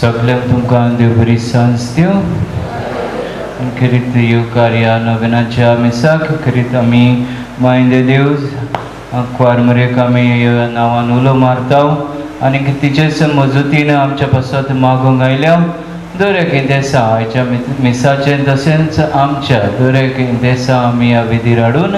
सगळ्यांक तुमकां देव बरी सांज दिवं. करीत ह्यो कार्या नव्यानाच्या मिसाक करीत आमी मायंदे देव क्वारमरेक आमी नांवान उलो मारता आनी तिचेच मजतीन आमच्या पासत मागोंक आयल्या. दर एक दिसा आयच्या मिसाचे तशेंच आमच्या दर एक दिसा आमी ह्या विधीर हाडून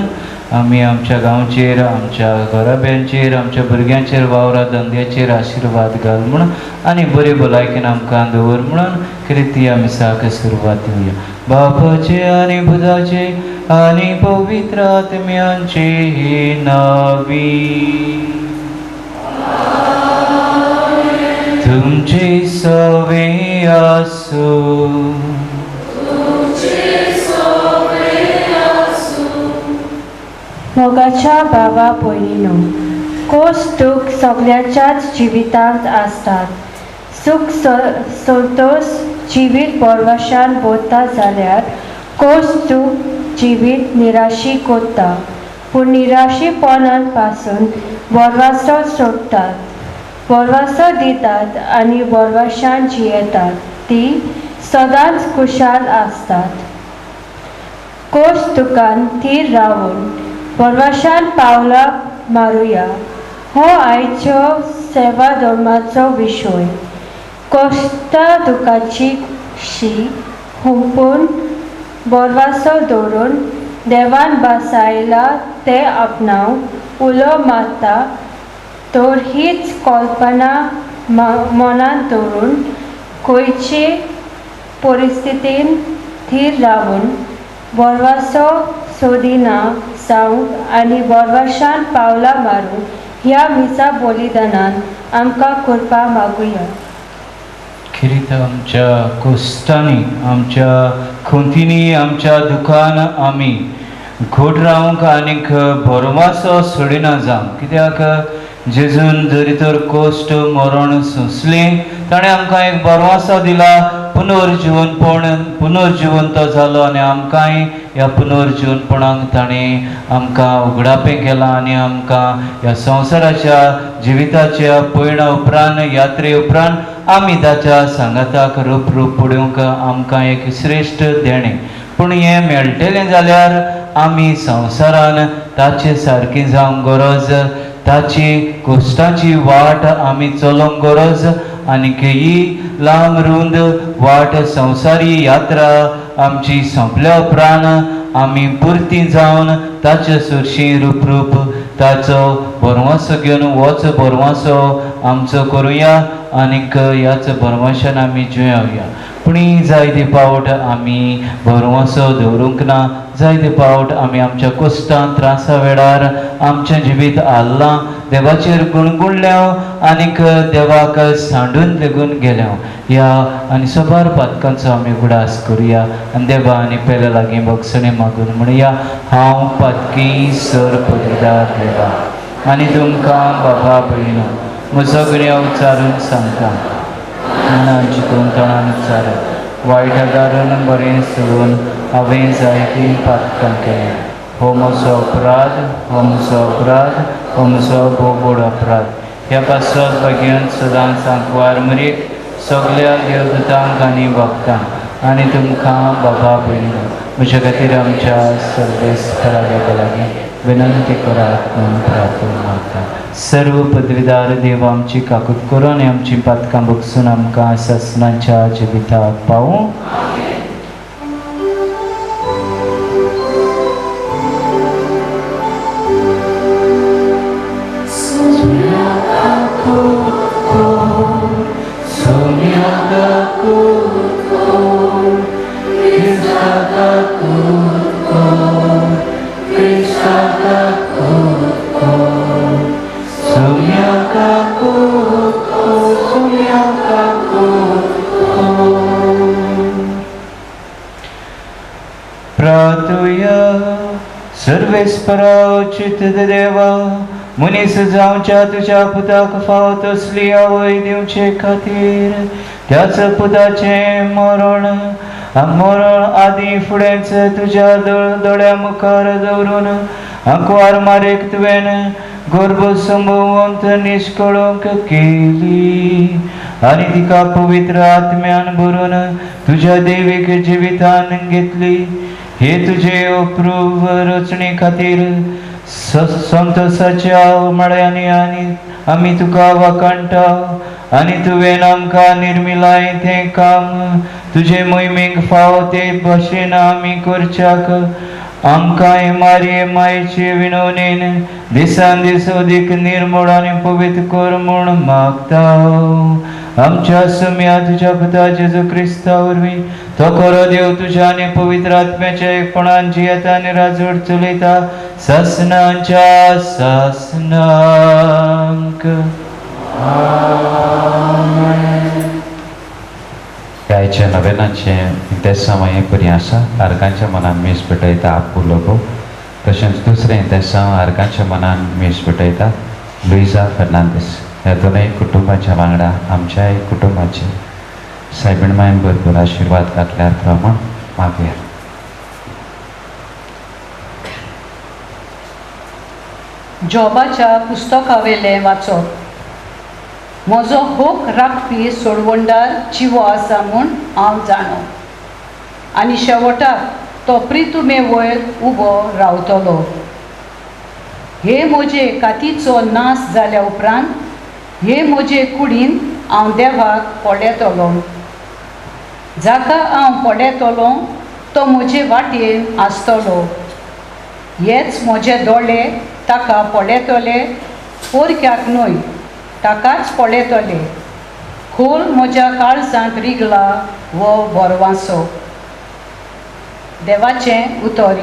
आमी आमच्या गांवचेर आमच्या घराब्यांचेर आमच्या भुरग्यांचेर वावरा धंद्याचेर आशिर्वाद घाल म्हणून आनी बरे भलायकेन आमकां दवर म्हणून करीत ह्या मिसाक सुरवात दिवया. बापाचे आनी पुताचे आनी पवित्र आत्म्यांचे नावी तुमचे सवे आसो. मोगाच्या बाबा भयणीनो, खोस दूख सगळ्याच्याच जिवितांत आसतात. सुख संतोष जिवीत परवशान भोगता जाल्यार खोस दूख जिवीत निराशी कोत्ता. पूण निराशीपणां पासून वरवासो सोडटात, वरवासो दितात आनी वरवशान जियेतात. ती सदांच खुशाल आसतात. खोस दुखान थीर रावून वरवशान पावलां मारुया हो आयच्यो सेवा धर्माचो विशय. कश्टा दुखाची शी हुंपून वरवासो दवरून देवान बसायला ते आपणाव उलो मारता. तर हीच कल्पना मनांत दवरून खंयचे परिस्थितीन थीर रावून वरवासो सोदिना जावंक आनी वरवशान पावलां मारूंक ह्या मिसा बलिदानान आमकां कृपा मागुया. खरीत आमच्या कश्टांनी आमच्या खुंतींनी आमच्या दुखान आमी घोट रावंक आनीक भरवासो सोडिना जावंक. कित्याक जेजून जरी तर कश्ट मरण सोंसलें ताणें आमकां एक भरवासो दिला. पुनर्जिवंत जालो आनी आमकांय ह्या पुनर्जिवनपणाक ताणें आमकां उगडापें केलां आनी आमकां ह्या संवसाराच्या जिविताच्या पयणा उपरांत यात्रे उपरांत आमी ताच्या सांगाताक रूप पडूंक आमकां एक श्रेश्ठ देणें. पूण हें मेळटलें जाल्यार आमी संवसारान ताचे सारकीं जावंक गरज. ताची कश्टाची वाट आमी चलोवंक गरज. आनीक ही लांब रुंद वाट संवसारी यात्रा आमची सोंपल्या उपरांत आमी पुर्ती जावन ताचे सुरशी रूप ताचो भरवंसो घेवन होच भरवंसो आमचो करुया आनीक ह्याच भरवंशान आमी जियोया. पूण जायते फावट आमी भरवंसो दवरूंक ना. जायते फावट आमी आमच्या कश्टां त्रासा वेळार आमचें जिवीत हाल्लां देवाचेर गुणगुणल्या आनीक देवाक सांडून लेगून गेल्या. ह्या आनी सोबार पातकांचो आमी उगडास करुया आनी देवा आनी पेल्या लागीं भोगसणे मागून म्हणुया. हांव पातकी सर पदवीदार देवा आनी तुमकां बाबा भयणो म्हजो गुन्यांव उच्चारून सांगता. मनान चिंतून तोंडान उच्चारत वायट आदारून बरें सोडून हांवें जायतीं पातकां केलीं. हो म्हजो अपराध, हो म्हजो अपराध, हो म्हजो भोव व्हड अपराध. ह्या पासत बेगीन सदांच सांकवार मरीक सगळ्या देवदूतांक आनी भक्तांक आनी तुमकां बाबा भयणो म्हजे खातीर आमच्या सर्वेस्पराच्या लागीं विनंती करात म्हणून प्रार्थना मागता. सर्व पदवीदार देव आमची काकूट करून आनी आमची पातकां भोगसून आमकां ससनाच्या जिविताक पावूं. सर्वेस्परा उचित देवा मनीस जावच्या तुज्या पुताक फावत असली आवय दिवचे खातीर त्याच पुताचे मरण आदी फुडेंच तुज्या दोळ्या मुखार दवरून आंकवार मारेक तुवें गर्भ संभवंत निष्कळंक केली आणि तिका पवित्र आत्म्यान भरून तुझ्या दैविक जिवितान घेतली. हे तुझे अप्रूप रचणे खातीर संतोषाच्या मळ्यांनी आणि आमी तुका वाकाणटा आणि तुवें आमकां निर्मिलाय तें काम तुजे मोहिमेक फाव ते भाशेन आमी करच्याक आमकां हे मारये मायेचे विनवणेन दिसान दीस अदीक निर्मळ आनी पवित्र कर म्हूण मागता. आमच्या सम्या तुझ्या पुता जेजू क्रिस्ता वरवीं तो खरो देव तुझ्या आनी पवित्र आत्म्याच्या एकपणान जियेता आनी राजवट चलयता सासनांच्या सासनांक. गायच्या नव्यानाचे इंतेसा मागीर बरी आसा. आर्गांच्या मनान मीस पेटयता आपूल लोगो. तशेंच दुसरें इंतेसा आर्गांच्या मनान मीस पेटयता लुइजा फर्नांदीस. ह्या दोनूय कुटुंबाच्या वांगडा आमच्याय कुटुंबाचे सायबीण मायन भरपूर आशिर्वाद घातल्यार प्रमाण मागया. जॉबाच्या पुस्तकावेले वाचप. म्हजो होक राखपी सोडवंडार जिवो आसा म्हूण हांव जाणो आनी शेवटाक तो प्रितुमे वयर उबो रावतलो. हे म्हजे कातीचो नाश जाल्या उपरांत हे म्हजे कुडीन हांव देवाक पडेतलो. जाका हांव पडेतलो तो म्हजे वाटेन आसतलो. हेच म्हजे दोळे ताका पडेतले, पोरक्याक न्हय ताकाच पडेतले. खोल म्हज्या काळजांत रिगला वो बोरवांसो. देवाचें उतर.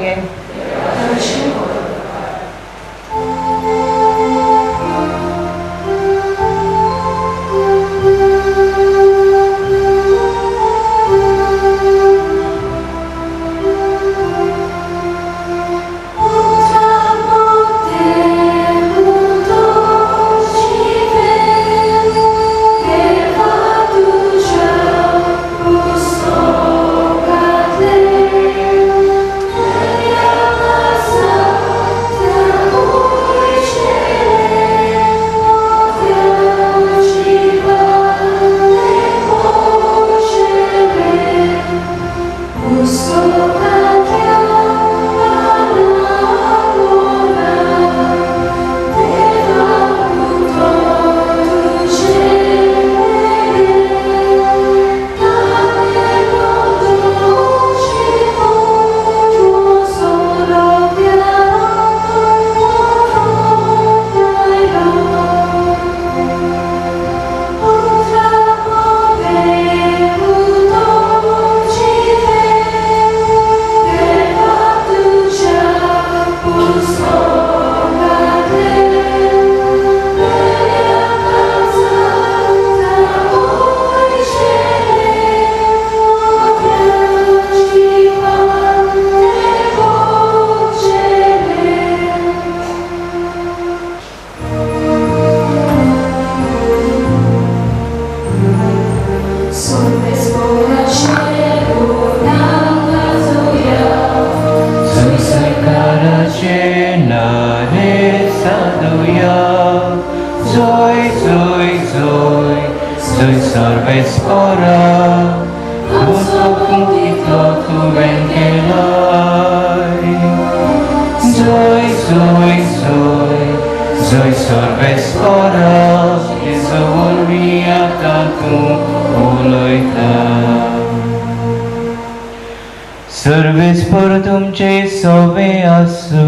सर्वेस पर तुमचे सोवे आसू.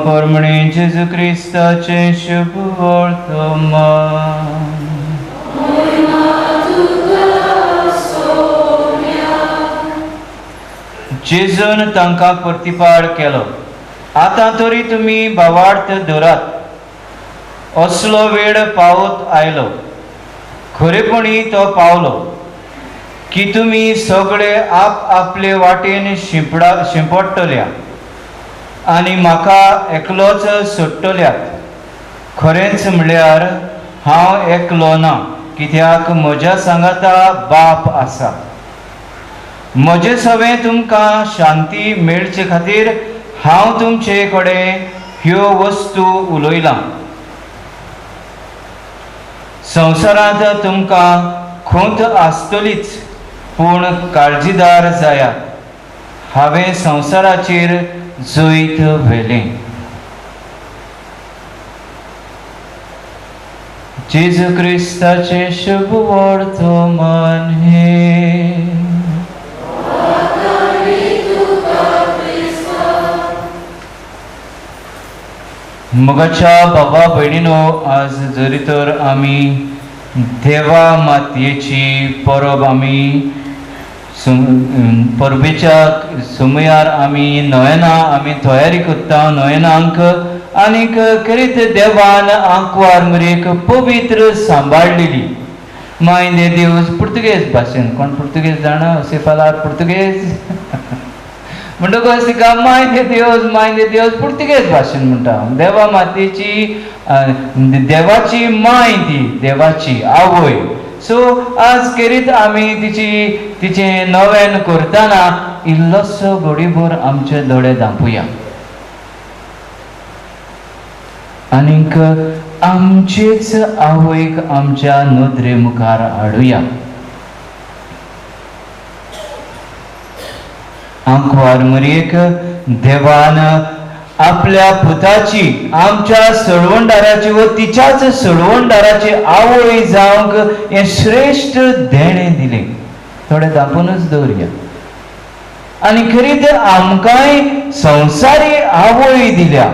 परमणे जेजू क्रिस्ताचे शुभ वर्तमान. जेजून तांकां प्रतिपाड केलो. आतां तरी तुमी भावार्थ धरात. असलो वेळ पावत आयलो, खरेपणी तो पावलो की तुमी सगळे आप आपले वाटेन शिंपडटल्या आनी म्हाका एकलोच सोडटल्यात. खरेंच म्हळ्यार हांव एकलो ना, कित्याक म्हज्या सांगाता बाप आसा. म्हजे सवे तुमकां शांती मेळचे खातीर हांव तुमचे कडेन ह्यो वस्तू उलयलां. संवसारांत तुमकां खोंत आसतलीच, पूण काळजीदार जायात, हांवें संवसाराचेर जैत व्हेलें. जेजू क्रिस्ताचे शुभ वर्तमान हे. मोगाच्या बाबा भयणीनो, आज जरी तर आमी देवा मातयेची परब आमी परबेच्या सुमयार आमी नोयनां आमी तयारी करता नोयनांक, आनीक करीत देवान आंकवार मेरेक पवित्र सांबाळलेली. माय दे देवज पुर्तुगेज भाशेन, कोण पुर्तुगेज जाणा अशें फाल्यार पुर्तुगेज म्हणटकच तिका माय दे देवज पुर्तुगेज भाशेन म्हणटा. देवा मातेची देवाची माय, ती देवाची आवय. सो आज करीत आमी तिचें नवें करतना इल्लोसो घडीभर आमचे दोळे धांपूया आनीक आमचेच आवयक आमच्या नदरे मुखार हाडुया. आंकवार मरयेक देवान आपल्या पुताची, आमच्या सळवंडाराची व तिच्याच सळवंडाराची आवय जावंक हे श्रेष्ठ देणें दिलें. थोडे दापूनच दवरया. आनी खरीत आमकांय संवसारी आवय दिल्या,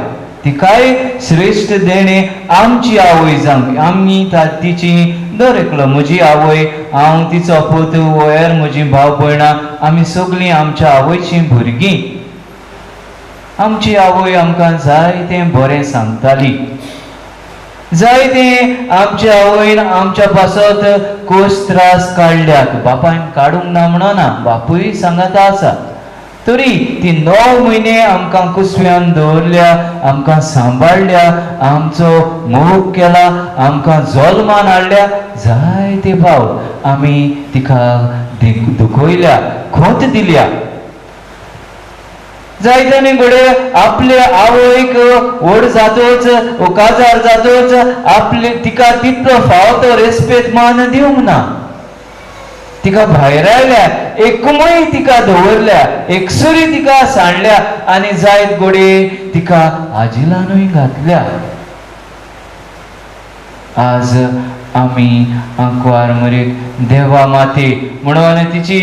तिकाय श्रेष्ठ देणें आमची आवय जावंक. आमी तिची दर एकलो, म्हजी आवय, हांव तिचो पूत, वयर म्हजी भाव भयणां, आमी सगळीं आमच्या आवयचीं भुरगीं. आमची आवय आमकां जायतें बरें सांगताली. जायतें आमच्या आवयन आमच्या पासत कोस त्रास काडल्यात. बापायन काडूंक ना म्हणना, बापूय सांगाता आसा. तरी ती 9 म्हयने आमकां कुसव्यान दवरल्या, आमकां सांबाळल्या, आमचो मोग केला, आमकां जल्मान हाडल्या. जायते फावट आमी तिका दुखयल्या, खोंत दिल्या. जायत्यांनी घडये आपल्या आवयक व्हड जातोच, काजार जातोच तिका तितलो फावो तो रेस्पेद मान दिवंक ना. तिका भायर हाडल्या, एकमय तिका दवरल्या, एकसुरी तिका सांडल्या आनी जायत घडये तिका आजिलानूय घातल्या. आज आमी आंकवार मरेक देवा माते म्हणून तिची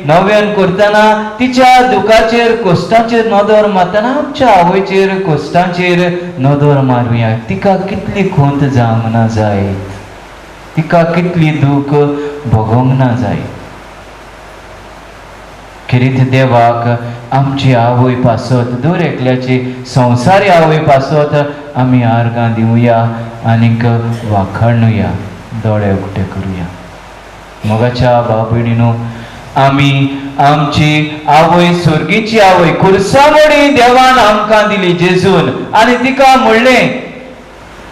नव्यान करतना तिच्या दुखाचेर कोश्टांचेर नदर मारतना आमच्या आवयचेर कोश्टांचेर नदर मारुया. तिका कितली खोंत जावंक ना जाय, तिका कितली दूख भोगोंक ना जाय. खरीत देवाक आमची आवय पासत, दर एकल्याची संवसारी आवय पासत आमी आर्गां दिवया आनीक वाखाणुया, दोळे उक्ते करुया. मोगाच्या भाव भयणीनो, आमी आमची आवय, स्वर्गीची आवय, खुर्सामोडी देवान आमकां दिली जेजून. आनी तिका म्हणलें,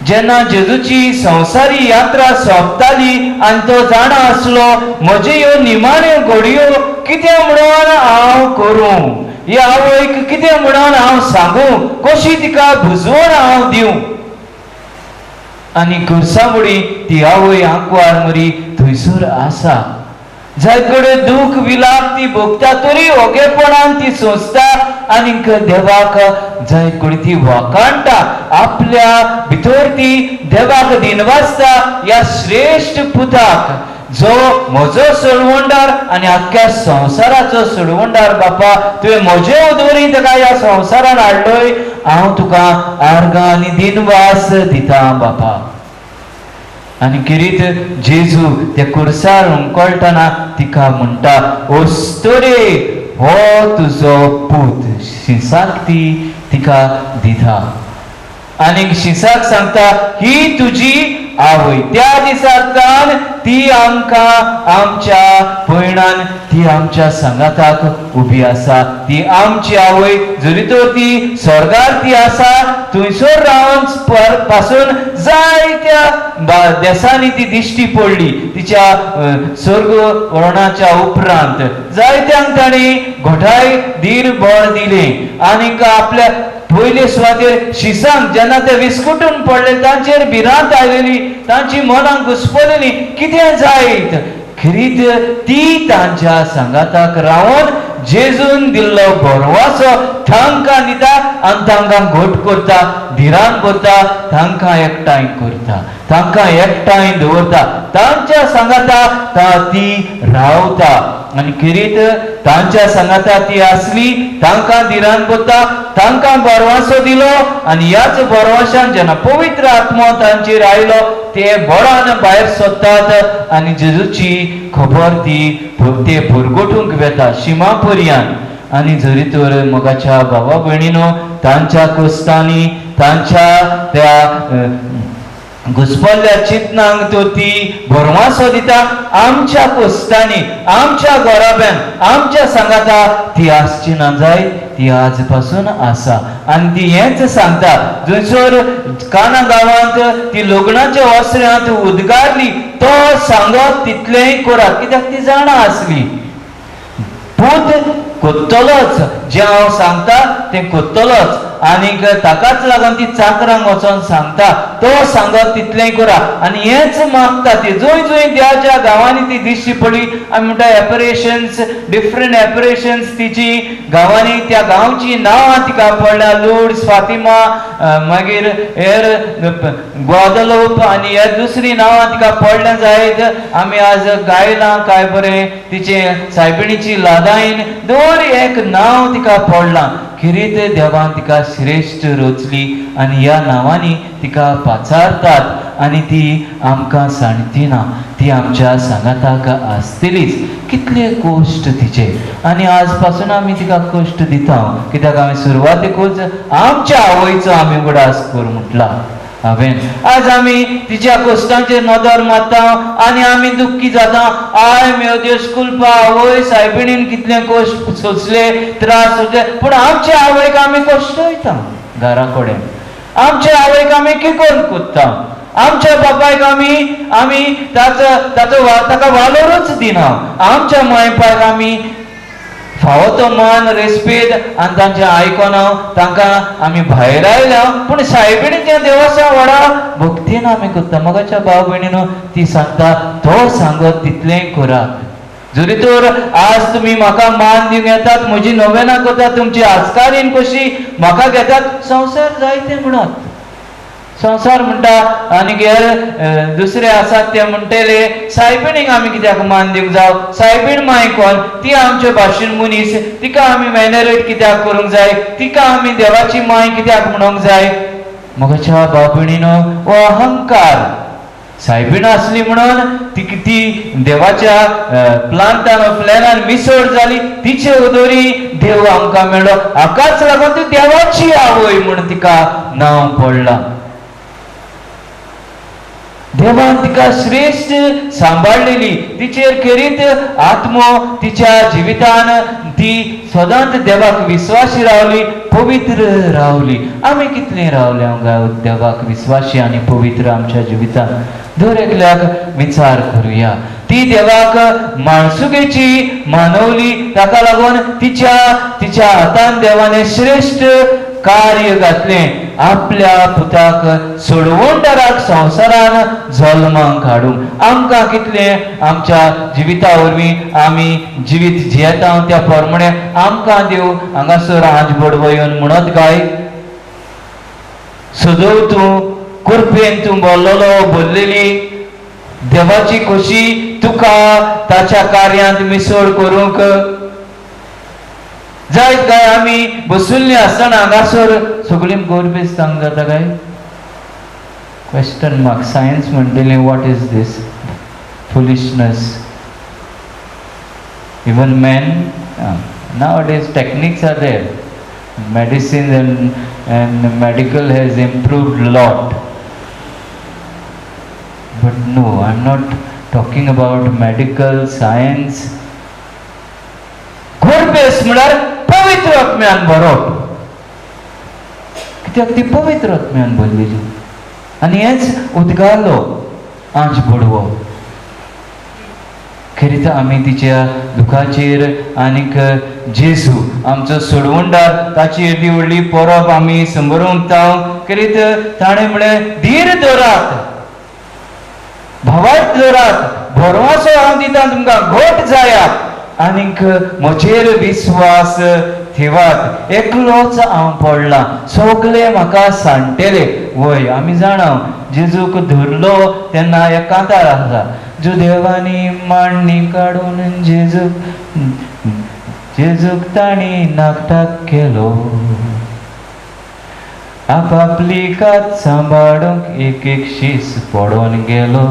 जेन्ना जेजूची संवसारी यात्रा सोंपताली आनी तो जाणा आसलो म्हज्यो ह्यो निमाण्यो घडयो कितें म्हणून हांव करूं, ह्या आवयक कितें म्हणून हांव सांगूं, कशी तिका बुजवण हांव दिवं. आनी खुर्सामोडी ती आवय आंकवार मरी थंयसर आसा. जाय कडेन दूख विलाप ती भोगता, तरी ओगेपणान ती सोंसता आनीक देवाक जाय कडेन ती वाखाणटा. आपल्या भितर ती देवाक दिनवासता ह्या श्रेष्ठ पुताक, जो म्हजो सळवंडार आनी आख्ख्या संवसाराचो सळवंडार. बापा, तुवें म्हजे उदोरी ताका ह्या संवसारान हाडलोय, हांव तुका आर्गां आनी दिनवास दिता बापा. आनी किरीत जेजू ते खुर्सार हुमकळटना तिका म्हणटा, ओस्तोरे हो तुजो पूत. शिंसाक ती तिका दिता. आनी शिसाक सांगता ही तुजी आवय. त्या दिसांतल्यान ती आमकां आमच्या पयणान ती आमच्या सांगाताक उबी आसा. ती आमची आवय, जरी तर ती स्वर्गार ती आसा, थंयसर रावन पासून जायत्या देसांनी ती दिश्टी पडली. तिच्या स्वर्ग वळणाच्या उपरांत जायत्यांक ताणी घोटाय धीर बळ दिले. आनीक आपल्या पयले सुवातेर शिसांक जेन्ना ते विस्कटून पडले, तांचेर भिरांत आयलेली, तांची मनां घुस्पलेली, कितें जायत. खरीत ती तांच्या सांगाताक रावन जेजून दिल्लो बरवासो तांकां दिता आनी तांकां घोट करता, धिराण करता, तांकां एकठांय करता, तांकां एकठांय दवरता, तांच्या सांगाता ती रावता. आनी खरीत तांच्या सांगाता ती आसली, तांकां धिराण करता, तांकां बरवासो दिलो. आनी ह्याच बरवाशान जेन्ना पवित्र आत्मो तांचेर आयलो, ते बळान भायर सरतात आनी जेजूची खबर ते भरगोटूंक वेता शिमा पर्यंत. आनी जरी तर मोगाच्या भावा भयणीनो, तांच्या कश्टांनी, तांच्या त्या घुस्पल्ल्या चिंतनांक तर ती बरवासो दिता. आमच्या कश्टांनी, आमच्या गराब्यान, आमच्या सांगाता ती आसची ना जाय, ती आज पासून आसा. आनी ती हेंच सांगता, जंयसर काना गांवांत ती लग्नाच्या वस्त्यांत उद्गारली, तो सांगत तितलेंय करात, कित्याक ती जाणा आसली. पूत कोत्तलोच, जें हांव सांगता तें कोत्तलोच. आनीक ताकाच लागून ती चाकरांक वचोन सांगता, तो सांगत तितलेंय करा. आनी हेंच मागता ती. जंय जंय देवाच्या गांवांनी ती दिश्टी पडली, आमी म्हणटा एपरेशन्स, डिफरंट एपरेशन्स तिची गांवांनी, त्या गांवची नांवां तिका पडल्या. लुड्स, फातिमा, मागीर हेर ग्वादलोप आनी हेर दुसरी नांवां तिका पडल्या जायत. आमी आज गायलां काय बरें, तिचे सायबिणीची लादायन दर एक नांव तिका पडलां. खरीत देवान तिका श्रेश्ठ रचली आनी ह्या नांवांनी तिका पाचारतात आनी ती आमकां सांडची ना. ती आमच्या सांगाताक आसतलीच. कितले कश्ट तिचे, आनी आज पासून आमी तिका कश्ट दिता, कित्याक आमी सुरवातेकूच आमच्या आवयचो आमी उगडास कर म्हटला हांवें. आज आमी तिच्या कश्टांचेर नदर मारता आनी आमी दुख्खी जाता. आय मेवद्यो स्कूलपा आवय सायबिणीन कितले कश्ट सोंसले, त्रास सोंसले, पूण आमच्या आवयक आमी कश्ट वयता घरा कडेन. आमच्या आवयक आमी किकोन कोत्ता, आमच्या बापायक आमी ताका वालोरूच दिना. आमच्या मायपायक आमी फावो तो मान रेस्पेद आनी तांचें आयकोना तांकां आमी भायर आयल्या, पूण सायबिणीच्या देवाच्या व्हडा भक्तीन आमी करता. मोगाच्या भाव भयणीनो, ती सांगता तो सांगत तितलेंय करात. जरी तर आज तुमी म्हाका मान दिवंक येतात, म्हजी नोवेनां करतात, तुमची आजकारीन कशी म्हाका घेतात, संवसार जायते म्हणत. संवसार म्हणटा आनी हेर दुसरे आसात ते म्हणटले सायबिणीक आमी कित्याक मान दिवंक जाय, सायबीण माय कोण, ती आमचे भाशेन मनीस, तिका आमी वेनेरेट कित्याक करूंक जाय, तिका आमी देवाची माय कित्याक म्हणूंक जाय. मोगाच्या भाव भयणीनो, हो अहंकार. सायबीण आसली म्हणून ती देवाच्या प्लॅनान मिसळ जाली, तिचे उदोरी देव आमकां मेळ्ळो. हाकाच लागून ती देवाची आवय म्हणून तिका नांव पडलां. देवान तिका श्रेश्ठ सांबाळलेली. तिचेर खेरीत आत्मो तिच्या जिवितान ती सदांच देवाक विश्वासी रावली, पवित्र रावली. आमी कितले रावल्या देवाक विश्वासी आनी पवित्र आमच्या जिवितान? दर एकल्याक विचार करुया. ती देवाक माणसुकेची मानवली, ताका लागून तिच्या हातान देवाने श्रेश्ठ कार्य घातलें. आपल्या पुताक सोडवणदाराक संवसारान जल्माक हाडूंक आमकां कितले आमच्या जिविता वरवीं आमी जिवीत जियेता त्या प्रमाणे आमकां देव हांगासर राजबड वयन म्हणत काय, सदोव तूं कुरपेन तूं भरलेली देवाची खोशी तुका ताच्या कार्यांत मिसळ करूंक जायत काय. आमी बसुल्ली आसतना हांगासर सगळी गोरबेज सांग जाता काय? Question mark. सायन्स म्हणटले what is this foolishness. Even main nowadays techniques are there. medicine and medical has improved a lot. But no, I'm not talking about medical science. घोर बेस म्हळ्यार पवित्र आत्म्यान भरप, कित्याक ती पवित्र आत्म्यान भरलेली आनी हेच उदगालो आंच बुडवप. खरी तर आमी तिच्या दुखाचेर आनीक जेजू आमचो सोडवणदार ताची येदी व्हडली परब आमी संबरूंक ताव करीत ताणें म्हळें धीर धरात, भावार्थ धरात, भरवसो हांव दिता तुमकां, घोट जायात आनीक म्हजेर विश्वास ठेवात. एकलोच हांव पडला, सगळे म्हाका सांडटले. वय आमी जाणा जेजूक धरलो तेन्ना एक कांतार आसा, जो देवानी मांडणी काडून जेजूक ताणी नाकटाक केलो. आपापली कात सांबाळूंक एक एक शीस पडोन गेलो.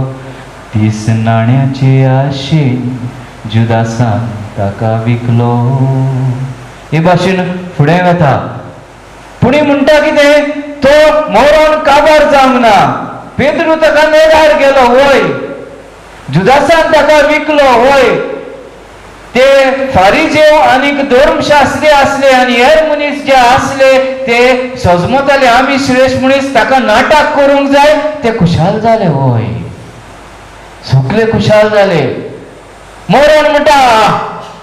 30 नाण्याची आशेन जुदासान ताका विकलो. हे भाशेन फुडें वता. पूण म्हणटा कितें, तो मरोन काबार जावंक ना. पेद्रू ताका नेडार गेलो, वय जुदासान ताका विकलो, वय ते फारिजेव आनीक धर्मशास्त्री असले आनी हेर मनीस जे असले ते सजमताले आमी श्रेष्ठ मनीस, ताका नाटक करूंक जाय, ते खुशाल जाले. वय सगळे खुशाल जाले. मरण म्हणटा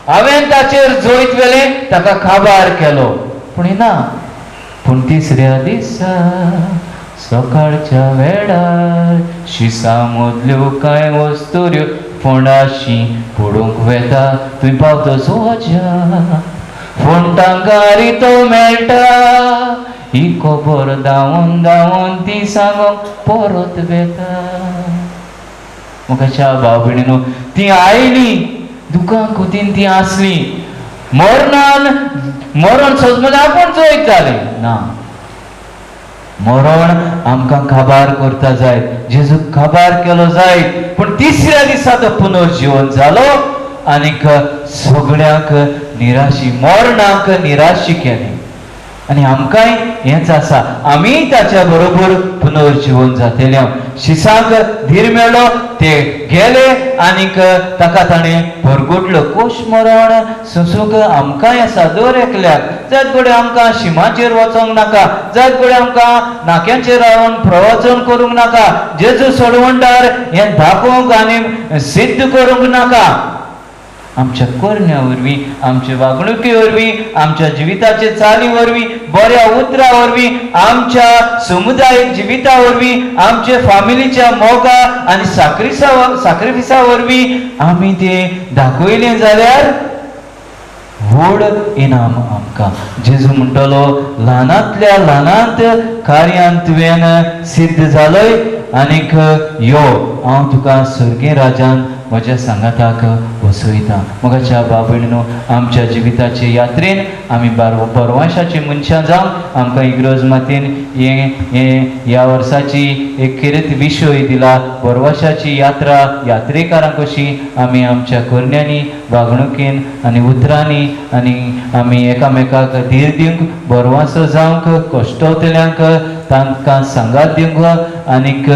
हांवें ताचेर जोईत वेले, ताका काबार केलो. पूण ना, पूण तिसऱ्या दिसा सकाळच्या वेळार शिसा मदल्यो कांय वस्तुऱ्यो फोंडाशी पडूंक वेता. तुवें पावतो सोजा फोंटांकारी तो मेळटा. ही खबर दावून दावून ती सांगोंक परत वेता. मुखाच्या भाव भयणीनो, ती आयली दुकान कुतीन ती आसली. मरण सजमत आपूण जोईत जाले ना. मरण आमकां काबार करता जाय, जेजूक काबार केलो जाय. पूण तिसऱ्या दिसा तो पुनर्जीवन जालो आनीक सगळ्यांक निराशी, मरणाक निराशी केली. आनी आमकांय हेच आसा, आमी ताच्या बरोबर पुनर्जीवन जातले. शिसाक धीर मेळ्ळो, ते गेले आनीक ताका ताणें परगोटलो. कोश मरण सुसूक आमकांय आसा दर एकल्याक. जायत घडये आमकां शिमाचेर वचोंक नाका, जायत घडये आमकां नाक्यांचेर रावन प्रवचन करूंक नाका, जेजू सोडवणदार हें दाखोवंक आनी सिद्ध करूंक नाका. आमच्या करण्या वरवीं, आमच्या वागणुके वरवीं, आमच्या जिविताचे चाली वरवीं, बऱ्या उतरा वरवीं, आमच्या समुदायिक जिविता वरवीं, आमच्या फॅमिलीच्या मोगा आनी साक्रिफिसा वरवीं आमी तें दाखयलें जाल्यार व्हड इनाम आमकां. जेजू म्हणटलो, ल्हानांतल्या ल्हानांत कार्यान तुवें सिद्ध जालोय आनीक यो हांव तुका सर्गे राजान म्हज्या सांगाताक बसयता. मोगाच्या भाव भयणीनो, आमच्या जिविताचे यात्रेन आमी परवाशाची मनशां जावं. आमकां इग्रोज मातीन ह्या वर्साची एक खेरीत विशय दिला, परवाशाची यात्रा. यात्रेकारांक कशी आमी आमच्या करण्यांनी, वागणुकेन आनी उतरांनी आनी आमी एकामेकाक धीर दिवंक, बरवासो जावंक, कश्टवतल्यांक तांकां सांगात दिवंक आनीक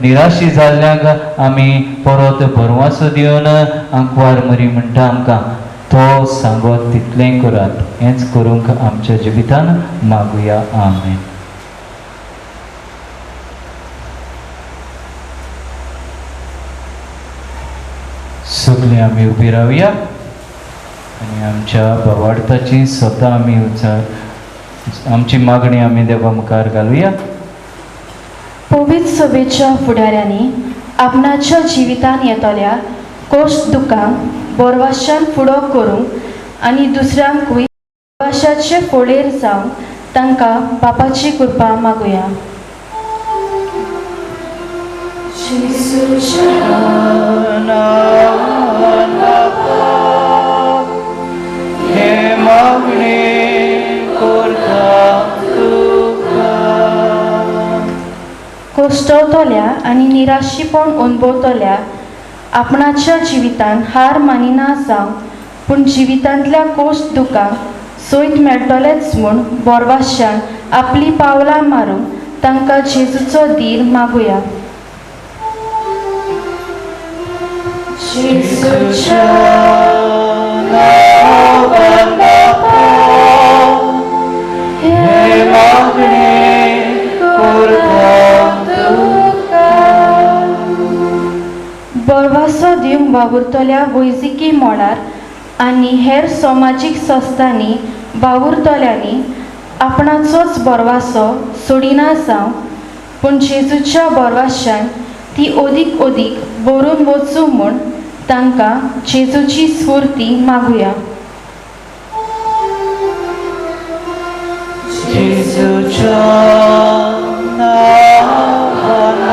निराशी जाल्ल्यांक आमी परत बरवासो दिवन आंकवार मरी म्हणटा आमकां तो सांगत तितलें करात. हेंच करूंक आमच्या जिवितान मागुया. आमेन. सगळीं आमी उबी रावया आनी आमच्या भावार्थाची स्वता आमी आमची मागणी आमी देवा मुखार घालुया. पवित्र सभेच्या फुडाऱ्यांनी आपणाच्या जिवितान येतल्या कोश्ट दुखांक बोरवाशान फुडो करूंक आनी दुसऱ्यांकूय बोरवाशाचे फोडेर जावन तांकां बापाची कृपा मागुया. कोश्टवतल्या आनी निराशीपण अनुभवतल्या आपणाच्या जिवितान हार मानिना जावं, पूण जिवितांतल्या कोश्ट दुखांक सोयत मेळटलेच म्हूण बोरवाश्यान आपली पावलां मारून तांकां जेजूचो धीर मागुया. जेजूच्या नांवान हे मागणे करता तुका. बोरवासो दिवंक वावुरतल्या वैजकी मोळार आनी हेर समाजीक संस्थांनी वावुरतल्यांनी आपणाचोच बोरवासो सोडिना जावं, पूण जेजूच्या बोरवाश्यान ती ओदीक ओदीक बरून वचूं म्हूण तांकां जेजूची स्फूर्ती मागुया. जेजूच्या नांवान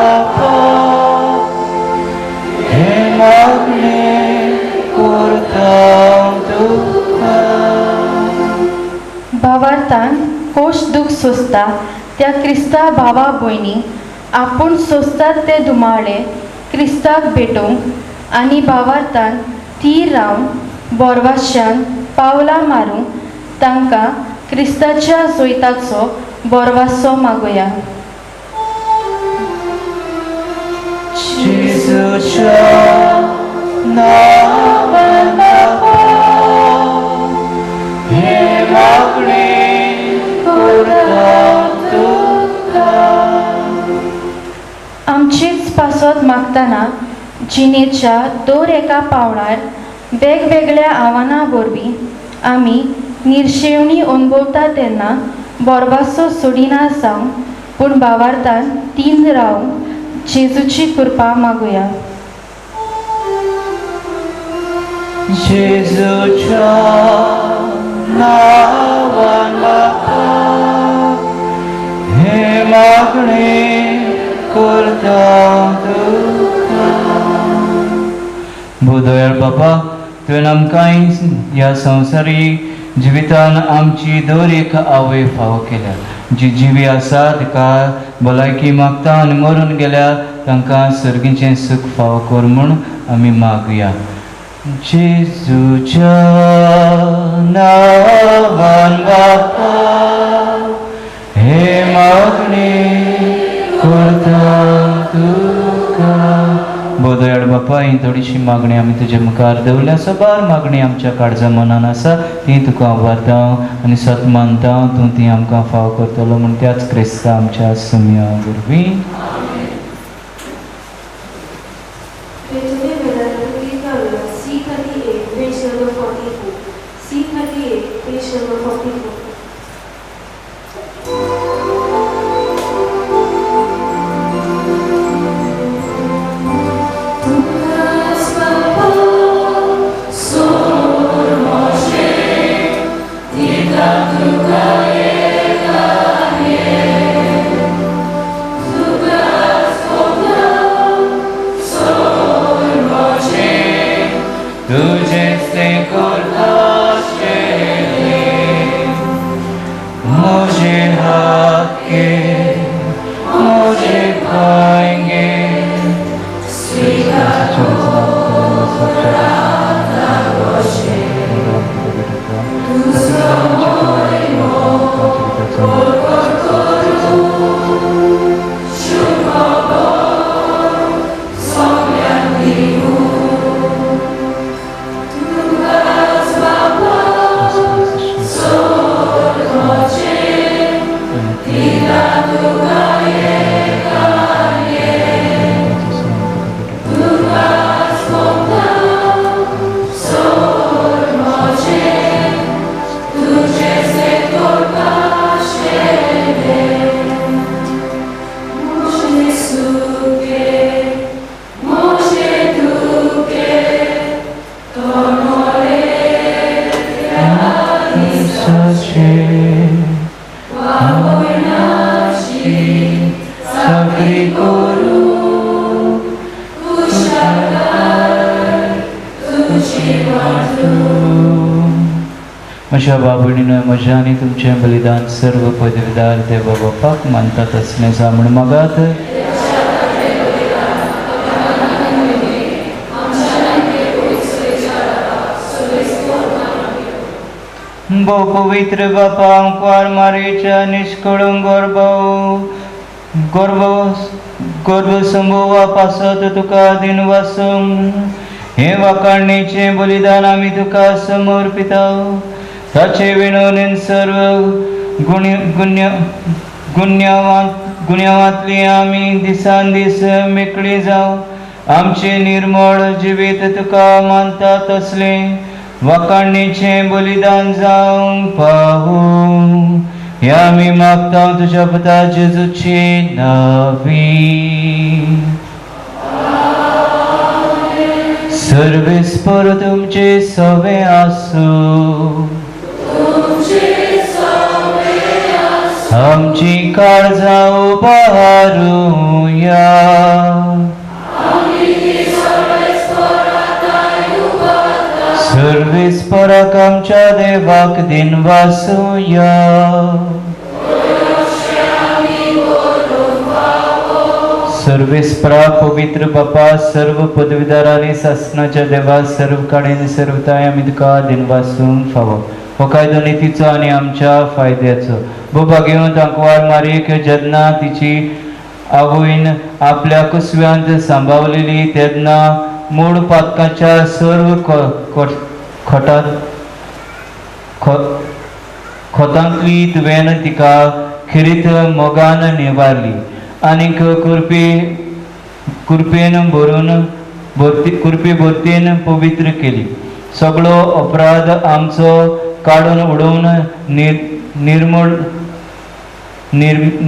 हे मागणे करता तुका. भावार्थान कोश दूख सोंसता त्या क्रिस्तांव भावा भयणी आपूण सोंसतात ते दुमाळे क्रिस्ताक भेटोवंक आनी भावार्थान थीर रावन बोरवाश्यान पावलां मारूंक तांकां क्रिस्ताच्या जोयताचो बोरवासो मागुया. जेजूच्या नांवान हे मागणे करता तुका. आमचीच पासत मागतना जिणेच्या दर एका पावलार वेगवेगळ्या आव्हानां वरवीं आमी निर्शेवणी अनुभवता तेन्ना बोरवासो सोडिना जावं, पूण भावार्थान तीन रावून जेजूची कृपा मागुया. जेजूच्या नांवान हे मागणे करता तुका. दयाळ बाबा, तुवें आमकां ह्या संवसारीक जिवितान आमची दर एक आवय फावो केल्या. जी जिवी आसा तिका भलायकी मागता आनी मरून गेल्या तांकां सर्गीचें सूख फावो कर म्हूण आमी मागुया. जेजूच्या नांवान बापा हे मागणे करता तुका. दयाळ बापा, ही थोडीशी मागणी आमी तुजे मुखार दवरल्या. सबार मागणी आमच्या काळजा मनान आसा ती तुका आवारता आनी सत मानता. तूं ती आमकां फाव करतलो म्हूण त्याच क्रिस्ता आमच्या सुमया वरवीं. म्हज्या बाबणीन म्हज्या आनी तुमचें बलिदान सर्व पदवीदार देवा बापाक मानतात असलें जा म्हूण मागात. भो पवित्र बापा अंकुर मारेच्या निष्कळून गर्भ संभोवा पासत तुका दिनवासम हे वाकाणणेचे बलिदान आम्ही तुका समर्पिता ताचे विणवणेन सर्व गुन्यांवांतली आम्ही दिसान दीस मेकळी जाऊ आमचे निर्मळ जिवीत तुका मानता तसले वाकाणणेचे बलिदान जावंक पाहू हे आम्ही मागता तुझ्या पुता जेजूचे नावी सर्वेस्पर तुमचे सवे आसू आमची काळजा उबारूया सर्वेस्पराक आमच्या देवाक दिनवासूया सर्वेस्परा पवित्र बापा सर्व पदवीदार आणि शासनाच्या देवा सर्व कडेन सर्वताय आमी तुका दिनवासूंक फावो हो कायदो नितीचो आनी आमच्या फायद्याचो बोबा घेवन अंकवार मारीक जेन्ना तिची आवयन आपल्या कुसव्यांत सांबाळलेली तेन्ना मूळ पातकाच्या सर्व खोतांतली तुवेन तिका खिरीत मोगान निवारली आनीक कुरपेन भरून कुरपे भोवतीन पवित्र केली सगळो अपराध आमचो काडून उडोवन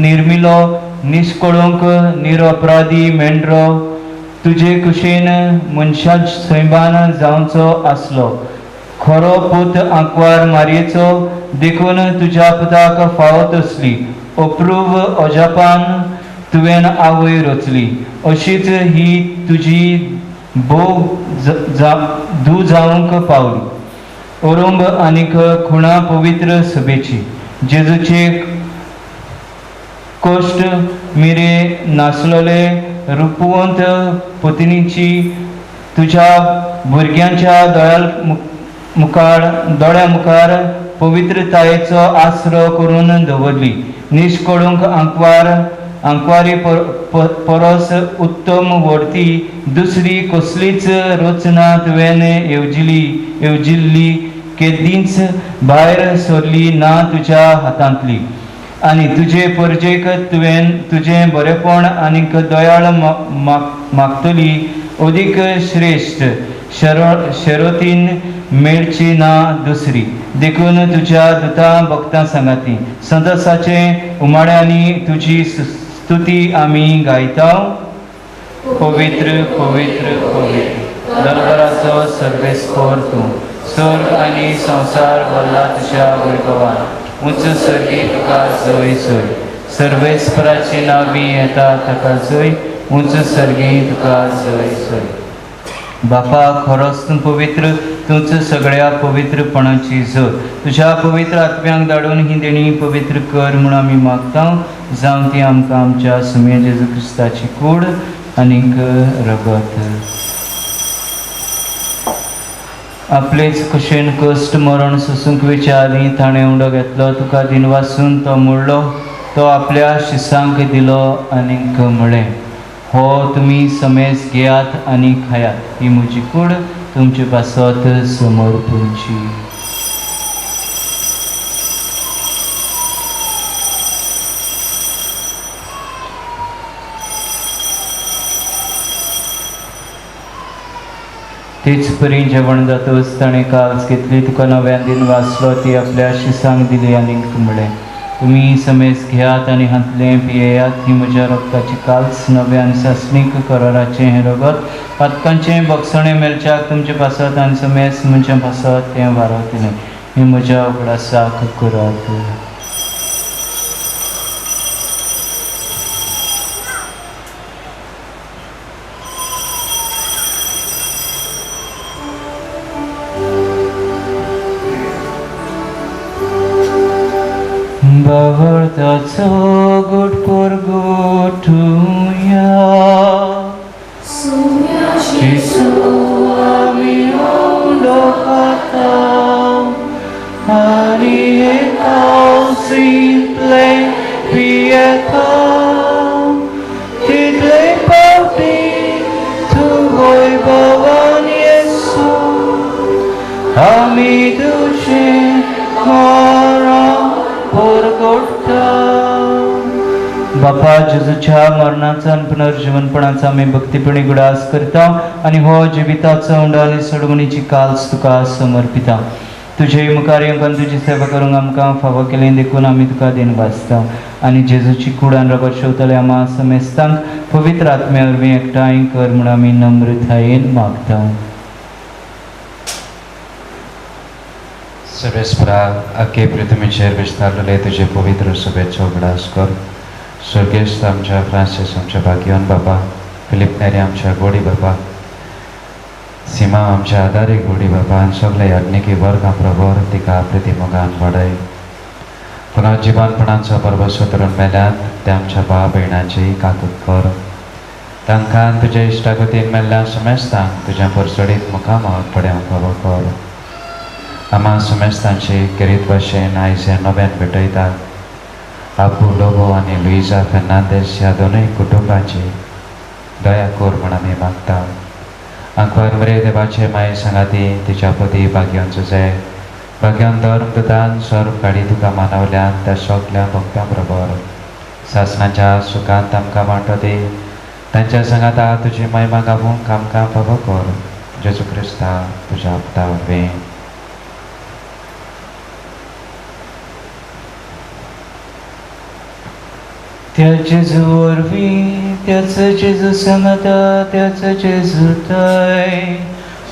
निर्मिलो निष्कळूंक निरपराधी मेंढरो तुजे कुशीन मनशा सैबान जावचो आसलो खरो पूत आंकवार मारयेचो देखून तुज्या पुताक फावत असली अप्रूव अजापान तुवेन आवय रचली अशीच ही तुजी धू जावंक पावली ओरुंब आनीक खुणा पवित्र सभेची जेजूचे कोश्ट मिरे नासलोले रुपवंत पत्नीची तुझ्या भुरग्यांच्या दोळ्या मुखार पवित्रतायेचो आसरो करून दवरली निष्कळूंक आंकवारी परस उत्तम वर्ती दुसरी कसलीच रचना तुवेन येवजिल्ली केदींच भायर सरली ना तुज्या हातांतली आनी तुजे परजेक तुवेन तुजें बरेपण आनीक दयाळ मागतली अदीक श्रेश्ठ शरोतीन मेळची ना दुसरी देखून तुज्या दुता भक्तां सांगाती सदसाचे उमाड्यांनी तुजी स्तुती आमी गायता पवित्र पवित्र पवित्र दरबाराचो सर्वेस्पर तूं स्वर्ग आनी संसार भरला तुज्या वैभवान उंच सर्गी तुका जय जय सर्वेस्पराची नावी येता ताका जय उंच सर्गी तुका जय जय बापा खरोच तूं पवित्र तूंच सगळ्या पवित्रपणाची जर तुज्या पवित्र आत्म्यांक धाडून ही देणी पवित्र कर म्हूण आमी मागता जावं ती आमकां आमच्या सुमे जेजू क्रिस्ताची कूड आनीक रगत आपलेच कुशेन कश्ट मरण सोसूंक विचारली ताणें उंडो घेतलो तुका दिनवासून तो मोडलो तो आपल्या शिसांक दिलो आनीक म्हळें हो तुमी समेज घेयात आनी खायात ही म्हजी कूड तुमचे पासत समर्पूंची तेच परी जेवण जातच ताणें काल्स घेतली तुका नव्यान दिन वाचलो ती आपल्या शिसांक दिली आनीक म्हळें तुमी समेज घेयात आनी हातलें पियेयात ही म्हज्या रक्ताची काल्स नव्यान सासणीक कराराचें हें रगत पातकांचें बक्षणें मेलच्याक तुमचे पासत आनी समेज म्हणजे पासत तें वारयतलें ही म्हज्या उगडासाक करात बावळताचो गोटकोर गोठुया शिशू आमी ओंडो खाता आमी तुझे मोरा परगोडटा. बापा जेजूच्या मरणाचा आणि पुनर्जीवनपणाचा आमी भक्तीपणी गुडास करता आणि हो जिविताचो उंडा आनी सोडवणीची काल्स तुका समर्पिता. तुझे मुखार येवंक तुजी सेवा करूंक आमकां फावो केलें देखून आमी तुका देन वाचता आनी जेजूची कूड आनी रगत शेवतले आम्हा समेस्तांक पवित्र आत्म्या वरवीं एकठांय कर म्हूण आमी नम्रतायेन मागता. सर्वेस्परा आखे पृथ्वीचेर विस्तारलेले तुझे पवित्र सभेचो उगडास कर. स्वर्गेस्त आमच्या फ्रांसीस आमच्या भाग्यवान बाबा, फिलिप नेरे आमच्या गोडी बाबा, सीमा आमच्या आदारी गोडी बाबा आनी सगळे याज्ञिकी वर्ग प्रभोर तिका प्रतिमोगान वाडय. पुनर्जीवनपणाचो परबसो करून मेल्यात ते आमच्या भाव भयणाची काकूत कर. तांकां तुज्या इश्टागतीन मेल्ल्या समेस्तांक तुज्या परसडीत मुखामोग पड्यांक फावो कर. आम्हा समेस्तांची किरीत भाशेन आयज ह्या नव्यान भेटयतात. आबू लोबो आनी लुइजा फेर्नांदेस ह्या दोनूय कुटुंबाची दया कोर म्हूण आमी मागता. आंकवार मरे देवाचे माय सांगाती तिच्या पती भाग्यान जुजे भाग्यान धर्म दुदान सर्व काडी तुका मानवल्यान त्या सगल्या भक्तां बरोबर सासणाच्या सुखांत आमकां वांटो दी. तांच्या सांगाता तुजी महिमा गावूंक आमकां फावो कर. जेजू क्रिस्ता तुज्या आपता वरवीं. त्या जेजू वरवीं त्याच जेजू सांगता त्याच जेजू थंय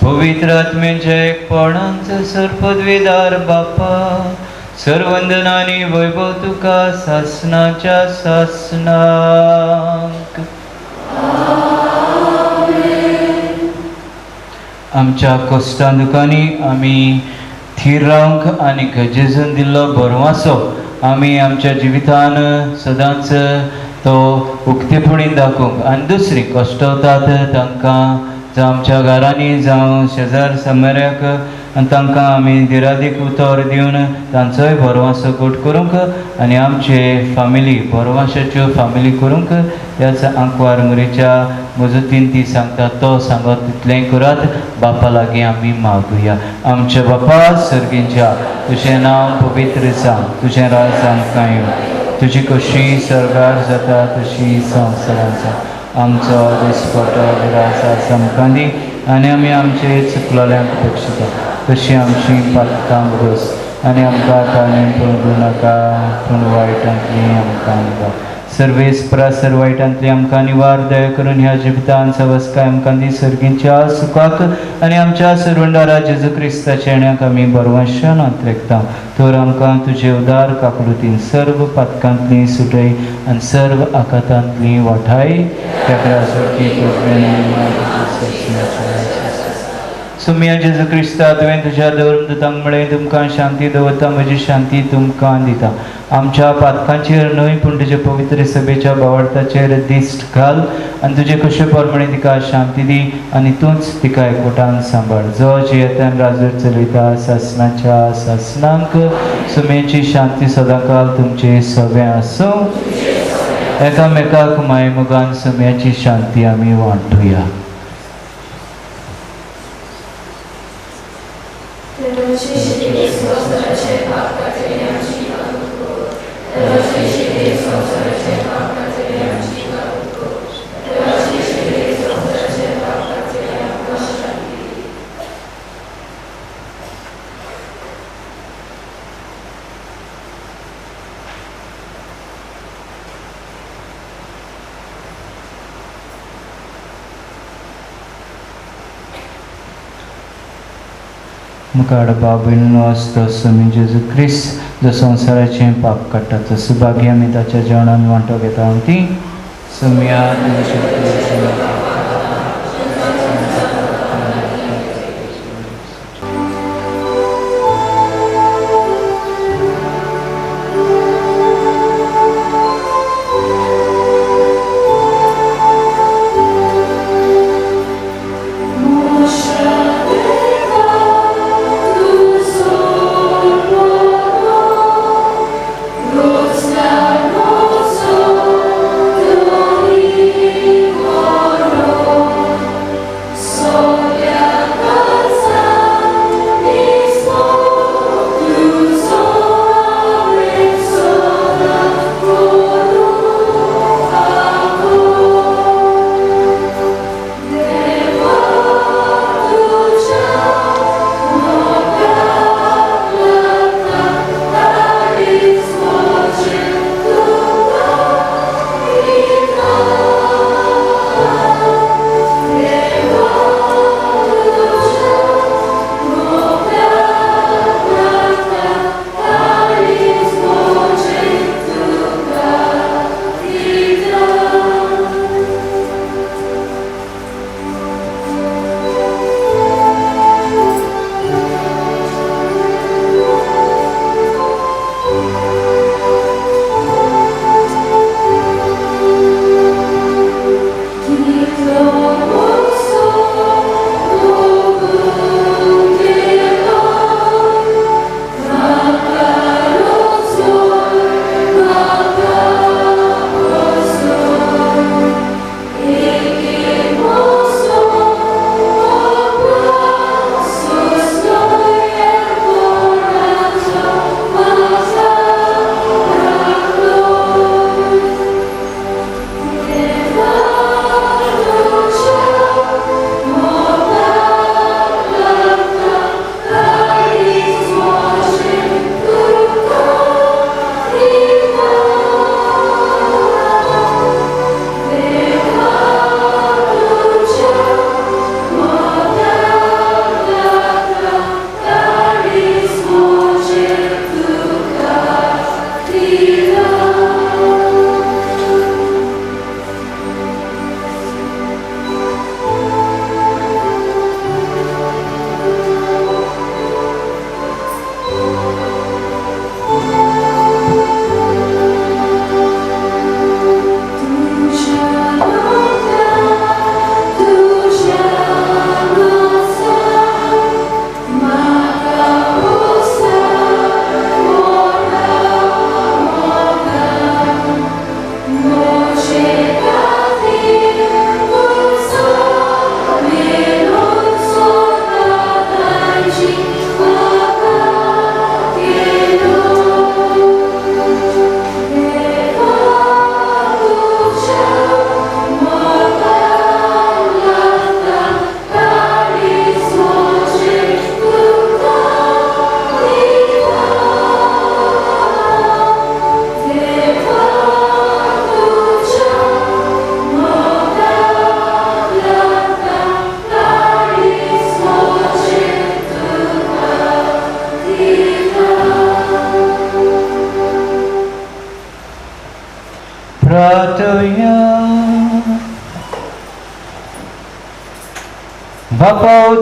पवित्र आत्म्याच्या एकपणांचो सरपदवीदार बापा सर्वंदना आनी वैभव तुका सासणाच्या सासणाक. आमच्या कश्टां दुखांनी आमी थीर रावंक आनीक जेजून दिल्लो बरवासो आमी आमच्या जिवितान सदांच तो उक्तेपणी दाखोवंक आनी दुसरी कश्टवतात तांकां जावं आमच्या घरांनी जावं शेजार समाऱ्याक तांकां आमी दिरादीक उतर दिवन तांचोय बरवासो घोट करूंक आनी आमचे फामिली बरवाशाच्यो फामिली करूंक ह्याच आंकवार मुरेच्या मजतीन ती सांगता तो सांगत तितलें करात. बापा लागीं आमी मागुया. आमच्या बापा सर्गींच्या तुजें नांव पवित्र जावं, तुजें राज आमकां येवं, तुजी कशी सरगार जाता तशी संवसारांत जावं. आमचो दिसपटो विरास आमकां दी आनी आमी आमचे चुकलोल्यांक बक्षिता तशी आमची पातकां बस आनी आमकां काळीन पडूं नाका पूण वायटांतली आमकां आमकां सर्वेस्परा सर्वायटांतली आमकां निवार दया करून ह्या जिवितान सवस्काय आमकां दी सर्गींच्या सुखाक आनी आमच्या सर्वंडारा जेजू क्रिस्ताच्या येण्याक आमी बरवंशान आंतरेकता. तर आमकां तुजे उदार काकुळतीन सर्व पातकांतली सुटय आनी सर्व आकातांतली वाठाय. सुमिया जेजू क्रिस्ता तुवें तुज्या दवरतांक म्हळें तुमकां शांती दवरता म्हजी शांती तुमकां दिता. आमच्या पातकांचेर न्हय पूण तुजे पवित्र सभेच्या बावडताचेर दिश्ट घाल आनी तुजे कशे परमणे तिका शांती दी आनी तूंच तिका एकवटान सांबाळ. जो जियेतान राजूर चलयता सासणाच्या सासणांक सुमेची शांती सदांकाल तुमचे सगळे आसूं. एकामेकाक मायमोगान सुम्याची शांती आमी वांटुया. मुखार बाबीन आसता सुमी जेजू क्रिस्त जो संवसाराचें पाप काडटा तसो भागी आमी ताच्या जेवणान वांटो घेता. ती सुम्या Luz na nosso,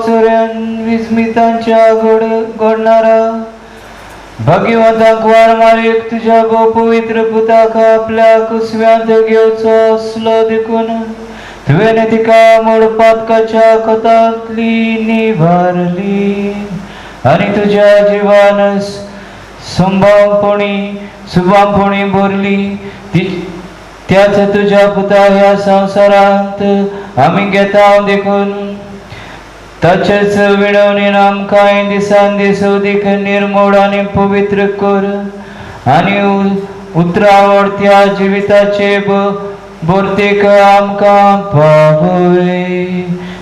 चोऱ्यान विस्मितांच्या घडणारा भाग्यवंतांक वार मारीक तुझ्या पवित्र पुताक आपल्या कुसव्यांत घेवचो असलो देखून तुवें तिका मोडपातकाच्या कोतांतली निवारली आनी तुझ्या जिवान सुभावपणी भरली त्याच तुझ्या पुता ह्या संवसारांत आमी घेता देखून ताचेच विणवणेन आमकां दिसान दीस अदीक निर्मळ आनी पवित्र कर आनी उतरावडत्या जिविताचे बोरतेक आमकां पावय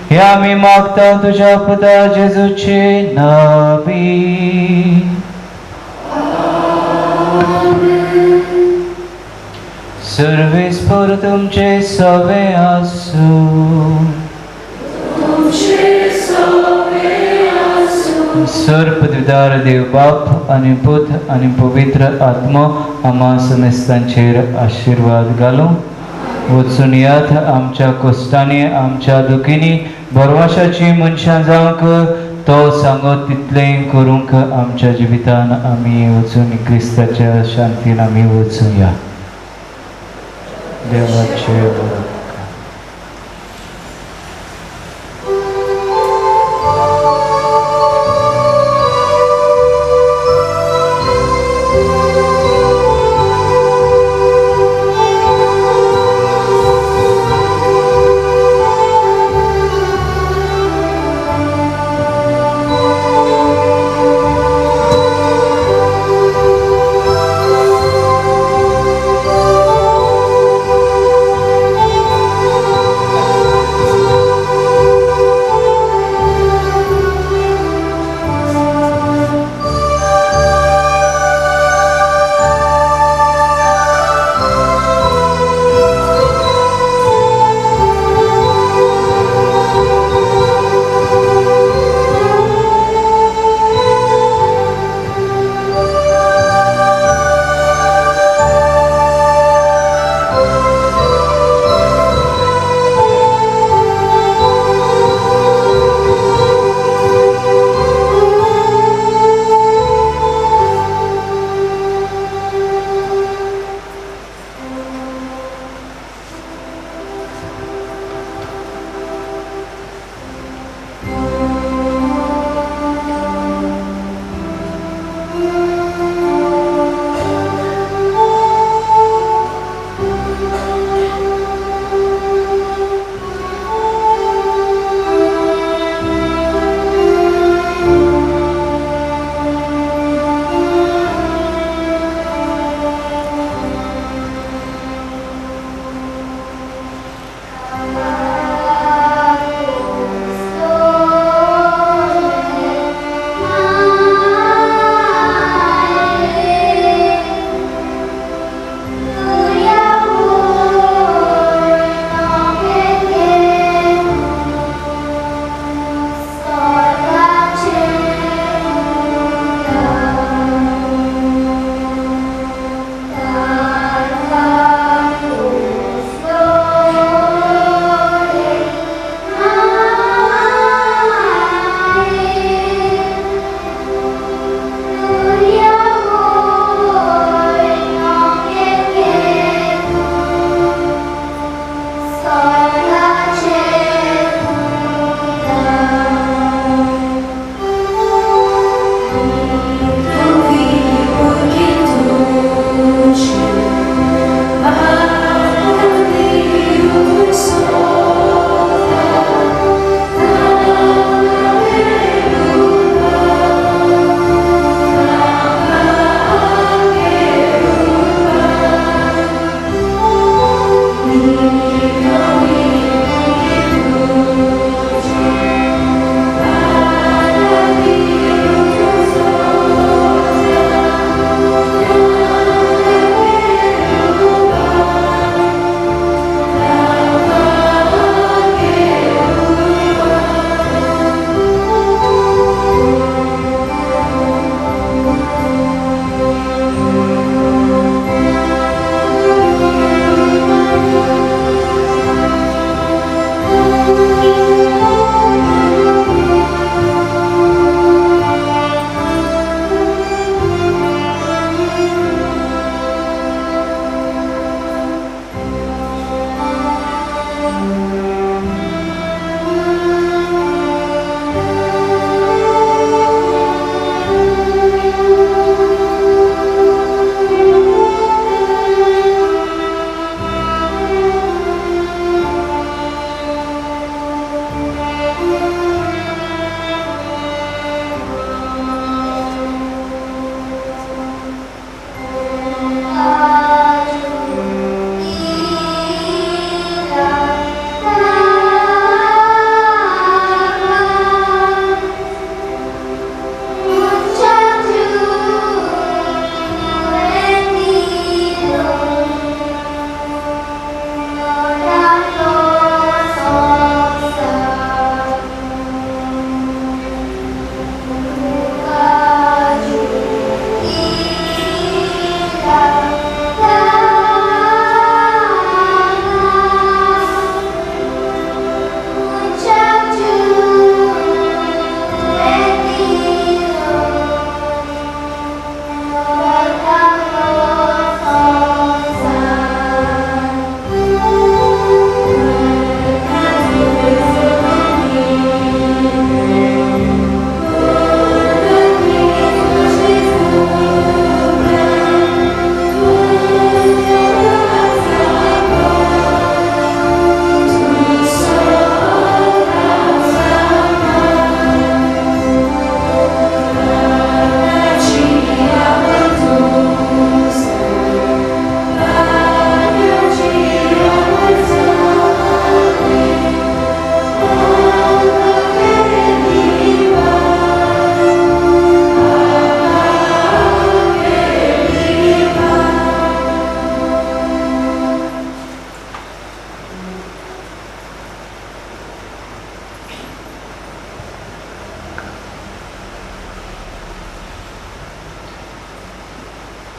हे आमी मागता तुझ्या पुता जेजूचे नावी. सर्वेस्पर तुमचे सवे आसूं. सर्पद्विदार देव बाप आनी पुत आनी पवित्र आत्मा आम्हा समेस्तांचेर आशीर्वाद घालूं. वचून यात आमच्या कश्टांनी आमच्या दुखींनी बरवाशाची मनशां जावंक तो सांगत तितलें करूंक आमच्या जिवितान आमी वचून क्रिस्ताच्या शांतीन आमी वचूया. देवाचे बरोबर.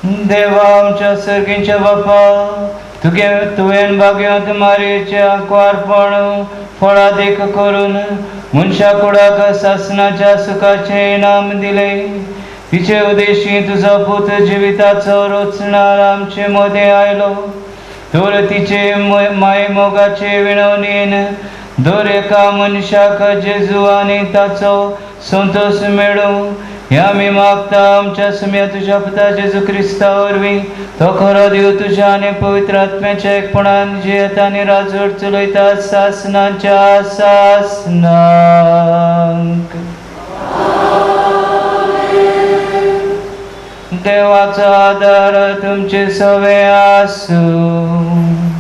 देवा आमच्या सर्गींच्या बापा तुवें भाग्यांत मारयेच्या कुवारपण फळादीक करून मनशा कुडाक सासनाच्या सुखाचे इनाम दिले. तिचे उदेशी तुजो पूत जिविताचो रोचणार आमचे मदें आयलो. तर तिचे माय मोगाचे विणवणेन दर एका मनशाक जेजू आनी ताचो संतोष मेळूं हे आमी मागता आमच्या सुम्या तुज्या पुता जेजू क्रिस्ता वरवीं. तो खरो देव तुज्या आनी पवित्र आत्म्याच्या एकपणान जियेता आनी राजवट चलयता सासनाच्या सासनांक. देवाचो आदार तुमचे सवे आसूं.